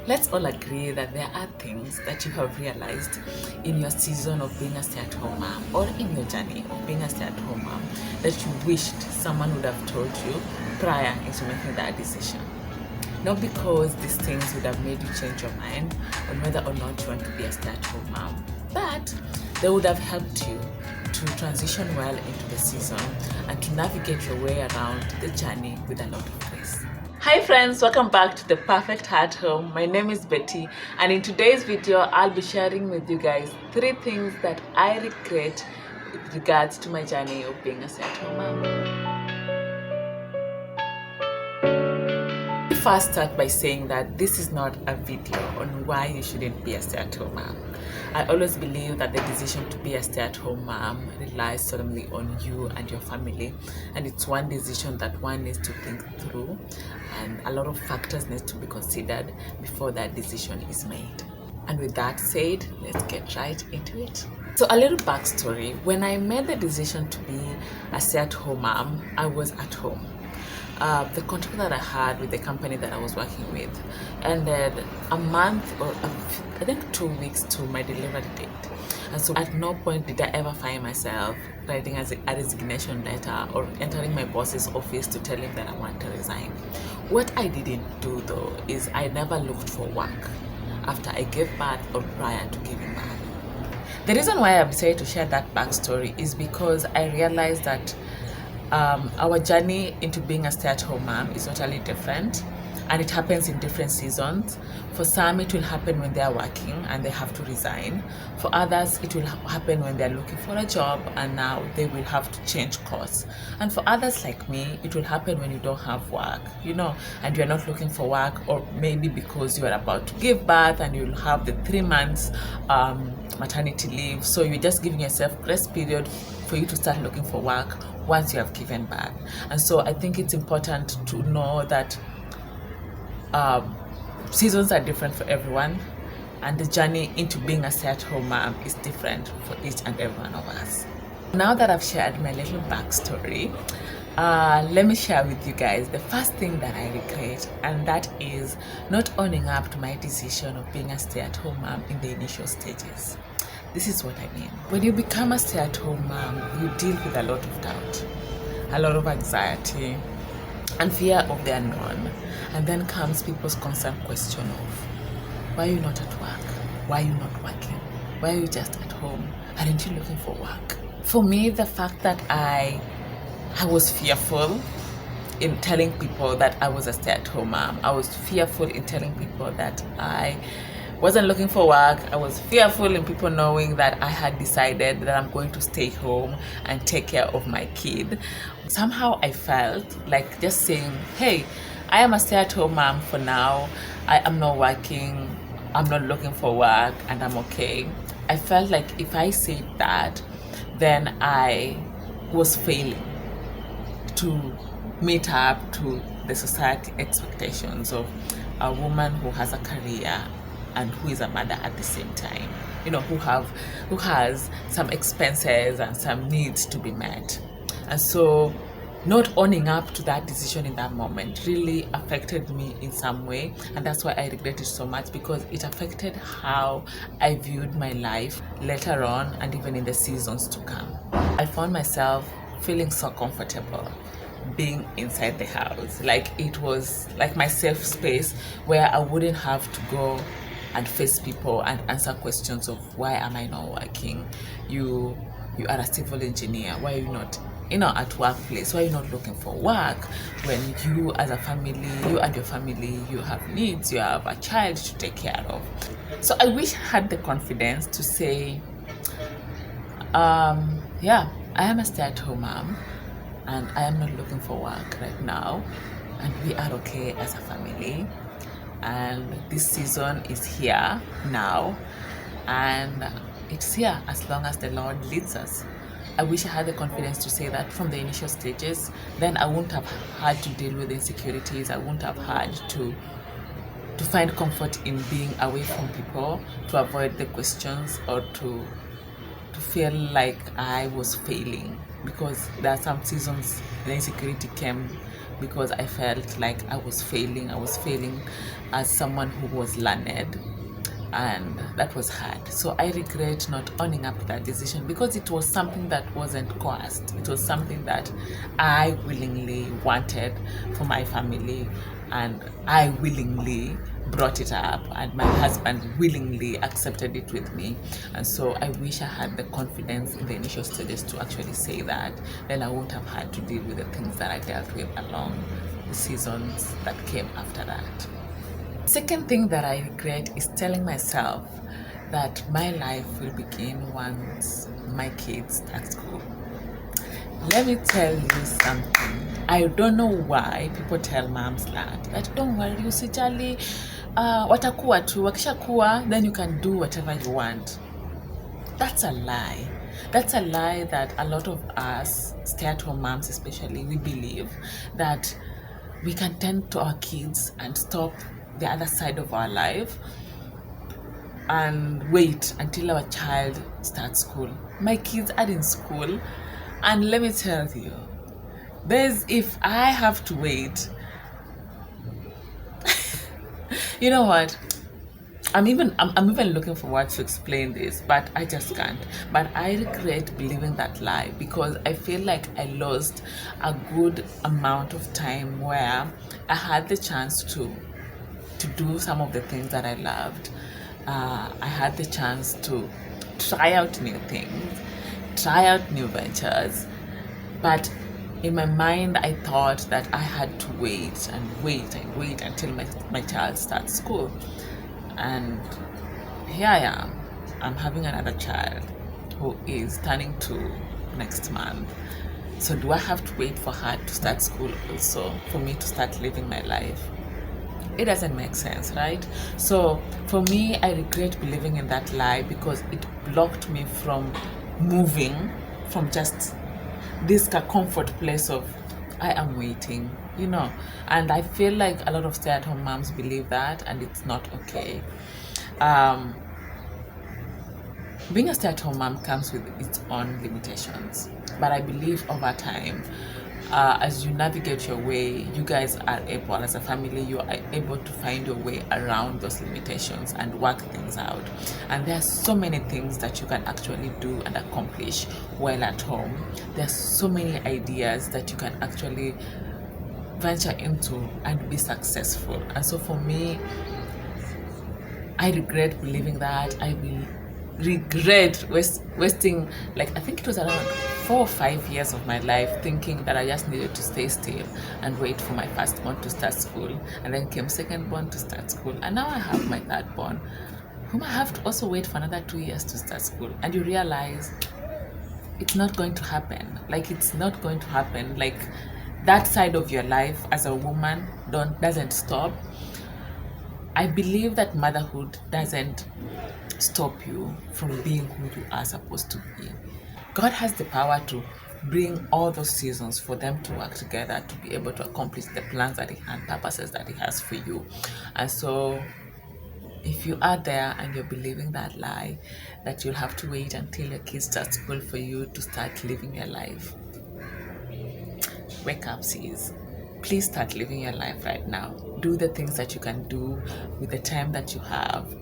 Let's all agree that there are things that you have realized in your season of being a stay-at-home mom or in your journey of being a stay-at-home mom that you wished someone would have told you prior into making that decision. Not because these things would have made you change your mind on whether or not you want to be a stay-at-home mom, but they would have helped you to transition well into the season and to navigate your way around the journey with a lot of grace. Hi friends, welcome back to the Perfect Heart Home. My name is Betty, and in today's video I'll be sharing with you guys 3 things that I regret with regards to my journey of being a stay-at-home mom. First start by saying that this is not a video on why you shouldn't be a stay-at-home mom. I always believe that the decision to be a stay-at-home mom relies solely on you and your family, and it's one decision that one needs to think through, and a lot of factors need to be considered before that decision is made. And with that said, let's get right into it. So a little backstory: when I made the decision to be a stay-at-home mom, I was at home. The contract that I had with the company that I was working with ended a month or I think 2 weeks to my delivery date. And so at no point did I ever find myself writing a resignation letter or entering my boss's office to tell him that I want to resign. What I didn't do though is I never looked for work after I gave birth or prior to giving birth. The reason why I've decided to share that backstory is because I realized that our journey into being a stay-at-home mom is totally different, and it happens in different seasons. For some, it will happen when they are working and they have to resign. For others, it will happen when they are looking for a job and now they will have to change course. And for others like me, it will happen when you don't have work, and you're not looking for work, or maybe because you are about to give birth and you'll have the 3 months maternity leave. So you're just giving yourself grace period for you to start looking for work once you have given birth. And so I think it's important to know that seasons are different for everyone, and the journey into being a stay-at-home mom is different for each and every one of us. Now that I've shared my little backstory, let me share with you guys the first thing that I regret, and that is not owning up to my decision of being a stay-at-home mom in the initial stages. This is what I mean. When you become a stay-at-home mom, you deal with a lot of doubt, a lot of anxiety, and fear of the unknown. And then comes people's constant question of, why are you not at work? Why are you not working? Why are you just at home? Aren't you looking for work? For me, the fact that I was fearful in telling people that I was a stay-at-home mom. I was fearful in telling people that I wasn't looking for work. I was fearful in people knowing that I had decided that I'm going to stay home and take care of my kid. Somehow I felt like just saying, hey, I am a stay-at-home mom for now. I am not working. I'm not looking for work and I'm okay. I felt like if I said that, then I was failing to meet up to the society expectations of a woman who has a career and who is a mother at the same time, who has some expenses and some needs to be met. And so not owning up to that decision in that moment really affected me in some way, and that's why I regret it so much, because it affected how I viewed my life later on and even in the seasons to come. I found myself feeling so comfortable being inside the house, like it was like my safe space where I wouldn't have to go and face people and answer questions of, why am I not working? You are a civil engineer, why are you not at workplace? Why are you not looking for work? When you as a family, you and your family, you have needs, you have a child to take care of. So I wish I had the confidence to say, yeah, I am a stay-at-home mom and I am not looking for work right now, and we are okay as a family, and this season is here now, and it's here as long as the Lord leads us. I wish I had the confidence to say that from the initial stages. Then I wouldn't have had to deal with insecurities. I wouldn't have had to find comfort in being away from people, to avoid the questions, or to feel like I was failing because there are some seasons the insecurity came because I felt like I was failing as someone who was learned, and that was hard. So I regret not owning up to that decision, because it was something that wasn't coerced. It was something that I willingly wanted for my family, and I willingly brought it up, and my husband willingly accepted it with me. And so I wish I had the confidence in the initial stages to actually say that. Then I wouldn't have had to deal with the things that I dealt with along the seasons that came after that. Second thing that I regret is telling myself that my life will begin once my kids start school. Let me tell you something. I don't know why people tell moms that don't worry, usijali, watakuwa tu, wakishakuwa, then you can do whatever you want. That's a lie. That's a lie that a lot of us stay-at-home moms especially, we believe that we can tend to our kids and stop the other side of our life and wait until our child starts school. My kids are in school, and let me tell you, if I have to wait, you know what? I'm even looking for words to explain this, but I just can't. But I regret believing that lie, because I feel like I lost a good amount of time where I had the chance to do some of the things that I loved. I had the chance to try out new things, try out new ventures, but in my mind I thought that I had to wait until my child starts school. And here I am. I'm having another child who is turning 2 next month. So do I have to wait for her to start school also for me to start living my life? It doesn't make sense, right? So for me, I regret believing in that lie, because it blocked me from moving from just this comfort place of I am waiting, and I feel like a lot of stay-at-home moms believe that, and it's not okay. Being a stay-at-home mom comes with its own limitations, but I believe over time, as you navigate your way, you guys are able, as a family, you are able to find your way around those limitations and work things out. And there are so many things that you can actually do and accomplish while at home. There are so many ideas that you can actually venture into and be successful. And so for me, I regret believing that. I will regret wasting, like, I think it was around 4 or 5 years of my life thinking that I just needed to stay still and wait for my firstborn to start school, and then came secondborn to start school, and now I have my thirdborn, whom I have to also wait for another 2 years to start school. And you realize it's not going to happen. It's not going to happen. That side of your life as a woman doesn't stop. I believe that motherhood doesn't stop you from being who you are supposed to be. God has the power to bring all those seasons for them to work together to be able to accomplish the plans that and purposes that He has for you. And so if you are there and you're believing that lie, that you'll have to wait until your kids start school for you to start living your life, wake up, sis. Please start living your life right now. Do the things that you can do with the time that you have.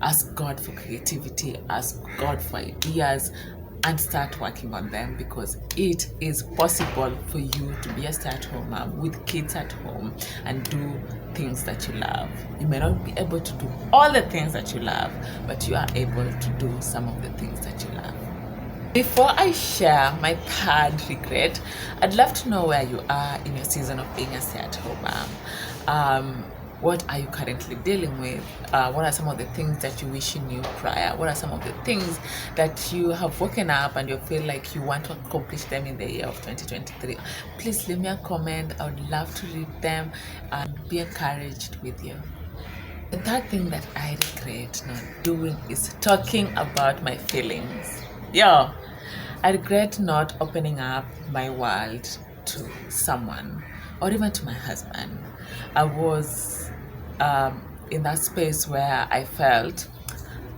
Ask God for creativity, ask God for ideas, and start working on them, because it is possible for you to be a stay-at-home mom with kids at home and do things that you love. You may not be able to do all the things that you love, but you are able to do some of the things that you love. Before I share my third regret, I'd love to know where you are in your season of being a stay-at-home mom. What are you currently dealing with? What are some of the things that you wish you knew prior? What are some of the things that you have woken up and you feel like you want to accomplish them in the year of 2023? Please leave me a comment. I would love to read them and be encouraged with you. The third thing that I regret not doing is talking about my feelings. I regret not opening up my world to someone, or even to my husband. I was in that space where I felt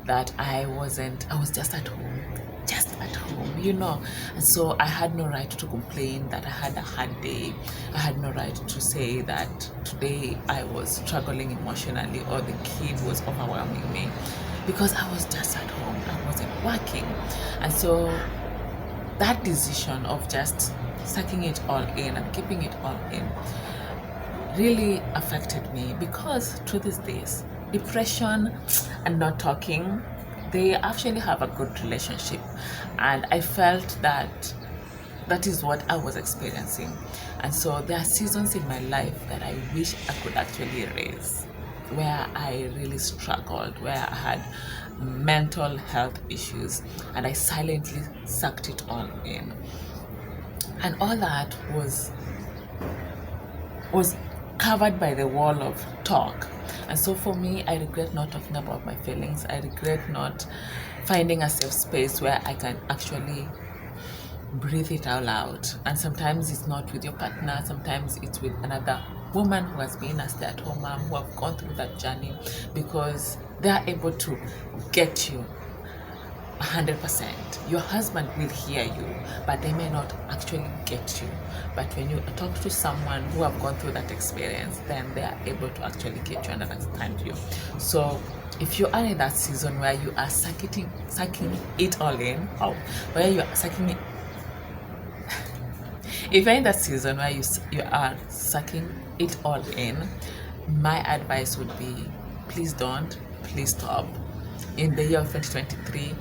that I was just at home, just at home, you know. And so I had no right to complain that I had a hard day. I had no right to say that today I was struggling emotionally or the kid was overwhelming me, because I was just at home. I wasn't working. And so that decision of just sucking it all in and keeping it all in really affected me, because to these days, depression and not talking, they actually have a good relationship. And I felt that that is what I was experiencing. And so there are seasons in my life that I wish I could actually erase, where I really struggled, where I had mental health issues, and I silently sucked it all in. And all that was covered by the wall of talk. And so for me, I regret not talking about my feelings. I regret not finding a safe space where I can actually breathe it out loud. And sometimes it's not with your partner, sometimes it's with another woman who has been a stay-at-home mom, who have gone through that journey, because they are able to get you 100%. Your husband will hear you, but they may not actually get you. But when you talk to someone who have gone through that experience, then they are able to actually get you and understand you. So if you are in that season where you are sucking it all in, or where you are sucking it, if you're in that season where you are sucking it all in, my advice would be, please please stop. In the year of 2023,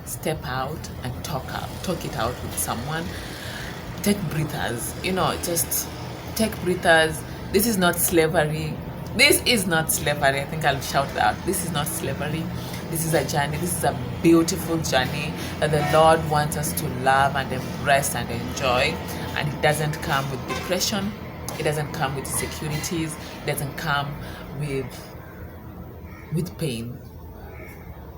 step out and talk it out with someone. Take breathers, just take breathers. This is not slavery. I think I'll shout that. This is not slavery. This is a journey. This is a beautiful journey that the Lord wants us to love and embrace and enjoy. And it doesn't come with depression. It doesn't come with insecurities. It doesn't come with pain.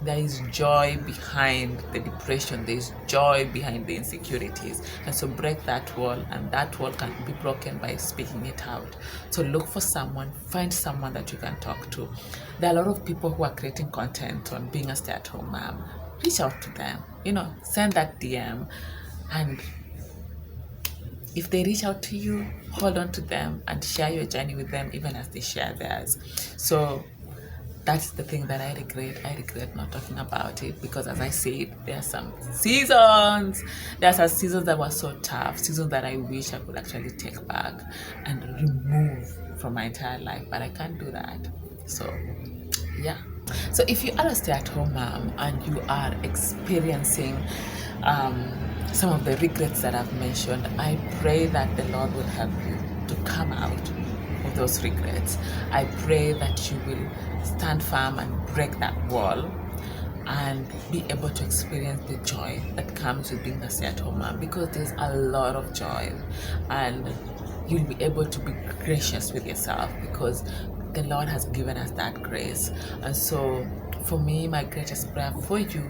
There is joy behind the depression. There is joy behind the insecurities. And so break that wall, and that wall can be broken by speaking it out. So look for someone, find someone that you can talk to. There are a lot of people who are creating content on being a stay-at-home mom. Reach out to them, send that DM, and if they reach out to you, hold on to them and share your journey with them, even as they share theirs. So that's the thing that I regret. I regret not talking about it, because as I said, there are some seasons. There are some seasons that were so tough, seasons that I wish I could actually take back and remove from my entire life, but I can't do that. So yeah. So if you are a stay-at-home mom and you are experiencing some of the regrets that I've mentioned, I pray that the Lord will help you to come out of those regrets. I pray that you will stand firm and break that wall and be able to experience the joy that comes with being a stay-at-home mom, because there's a lot of joy, and you'll be able to be gracious with yourself, because the Lord has given us that grace. And so for me, my greatest prayer for you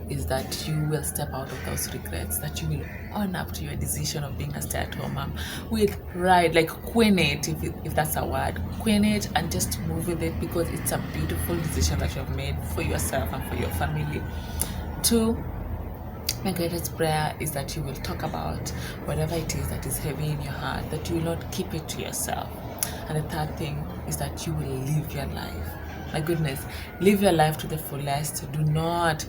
is that you will step out of those regrets, that you will own up to your decision of being a stay-at-home mom with pride, like queen it, if that's a word, queen it, and just move with it, because it's a beautiful decision that you have made for yourself and for your family. 2, my greatest prayer is that you will talk about whatever it is that is heavy in your heart, that you will not keep it to yourself. And the 3rd thing is that you will live your life. My goodness, live your life to the fullest. Do not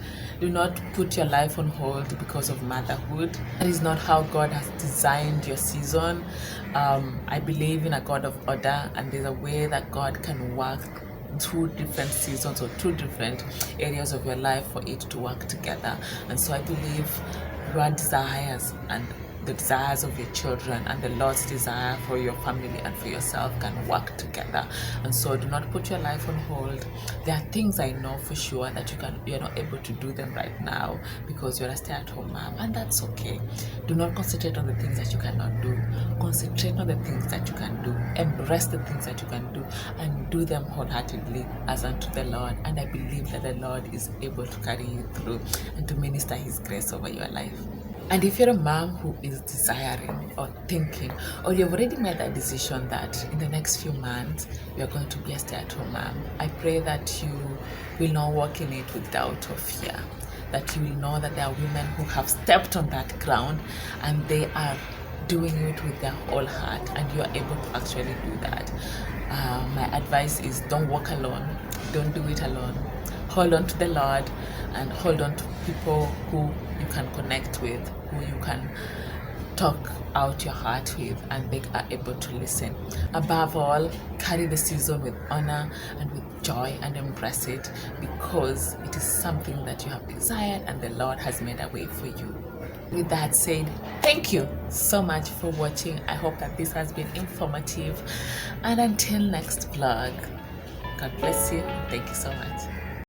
put your life on hold because of motherhood. That is not how God has designed your season. I believe in a God of order, and there's a way that God can work 2 different seasons or 2 different areas of your life for it to work together. And so I believe your desires and the desires of your children and the Lord's desire for your family and for yourself can work together. And so do not put your life on hold. There are things I know for sure that you're not able to do them right now because you're a stay-at-home mom, and that's okay. Do not concentrate on the things that you cannot do. Concentrate on the things that you can do. Embrace the things that you can do and do them wholeheartedly as unto the Lord. And I believe that the Lord is able to carry you through and to minister His grace over your life. And if you're a mom who is desiring or thinking, or you've already made that decision that in the next few months you're going to be a stay-at-home mom, I pray that you will not walk in it with doubt or fear. that you will know that there are women who have stepped on that ground and they are doing it with their whole heart, and you are able to actually do that. My advice is, don't walk alone, don't do it alone. Hold on to the Lord and hold on to people who you can connect with, who you can talk out your heart with, and they are able to listen. Above all, carry the season with honor and with joy and embrace it, because it is something that you have desired and the Lord has made a way for you. With that said, thank you so much for watching. I hope that this has been informative, and until next vlog, God bless you. Thank you so much.